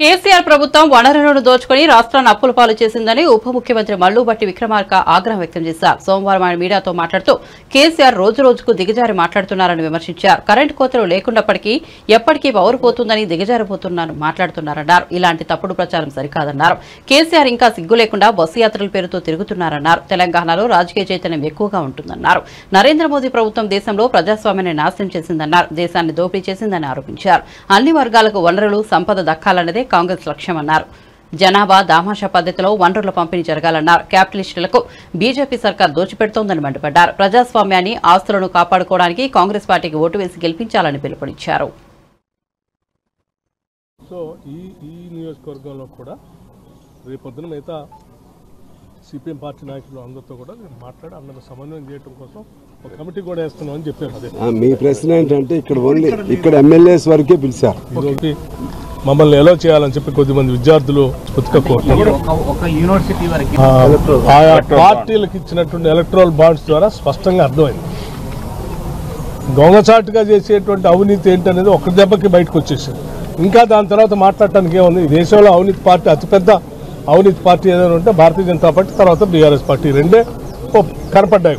కేసీఆర్ ప్రభుత్వం వనరులను దోచుకుని రాష్ట్రాన్ని అప్పుల పాలు చేసిందని ఉప ముఖ్యమంత్రి మల్లుబట్టి విక్రమార్క ఆగ్రహం వ్యక్తం చేశారు. సోమవారం ఆయన మీడియాతో మాట్లాడుతూ కేసీఆర్ రోజు రోజుకు దిగజారి మాట్లాడుతున్నారని విమర్శించారు. కరెంటు కోతలు లేకున్నప్పటికీ ఎప్పటికీ పవర్ పోతుందని మాట్లాడుతున్నారన్నారు. ఇలాంటి తప్పుడు ప్రచారం సరికాదన్నారు. కేసీఆర్ ఇంకా సిగ్గు లేకుండా బస్సు యాత్రల పేరుతో తిరుగుతున్నారన్నారు. తెలంగాణలో రాజకీయ చైతన్యం ఎక్కువగా ఉంటుందన్నారు. నరేంద్ర మోదీ ప్రభుత్వం దేశంలో ప్రజాస్వామ్యాన్ని నాశనం చేసిందన్నారు. దేశాన్ని దోపిడీ చేసిందని ఆరోపించారు. అన్ని వర్గాలకు వనరులు సంపద దక్కాలన్నదే కాంగ్రెస్ లక్ష్యమన్నారు. జనాభా దామాషా పద్ధతిలో వనరుల పంపిణీ జరగాలన్నారు. క్యాపిటలిస్టులకు బీజేపీ సర్కార్ దోచిపెడుతోందని మండిపడ్డారు. ప్రజాస్వామ్యాన్ని ఆస్తులను కాపాడుకోవడానికి కాంగ్రెస్ పార్టీకి ఓటు వేసి గెలిపించాలని పిలుపునిచ్చారు. సో ఈ నియోజకవర్గంలో కూడా రేపొద్దున మిగతా సిపిఎం పార్టీ నాయకులు అందరితో కూడా నేను మాట్లాడి అందరూ సమన్వయం చేయడం కోసం ఒక కమిటీ కూడా వేస్తున్నామని చెప్పారు. మీ ప్రశ్న ఏంటంటే ఇక్కడ ఎమ్మెల్యేస్ వరకే పిలిచారు. మమ్మల్ని ఎలా చేయాలని చెప్పి కొద్దిమంది విద్యార్థులు ఆయా పార్టీలకు ఇచ్చినటువంటి ఎలక్ట్రల్ బాండ్స్ ద్వారా స్పష్టంగా అర్థమైంది. దొంగచాటుగా చేసేటువంటి అవినీతి ఏంటనేది ఒక దెబ్బకి బయటకు వచ్చేసింది. ఇంకా దాని తర్వాత మాట్లాడటానికి ఏముంది? ఈ దేశంలో అవినీతి పార్టీ అతిపెద్ద అవినీతి పార్టీ ఏదైనా ఉంటే భారతీయ జనతా పార్టీ, తర్వాత బీఆర్ఎస్ పార్టీ రెండే కనపడ్డాయి.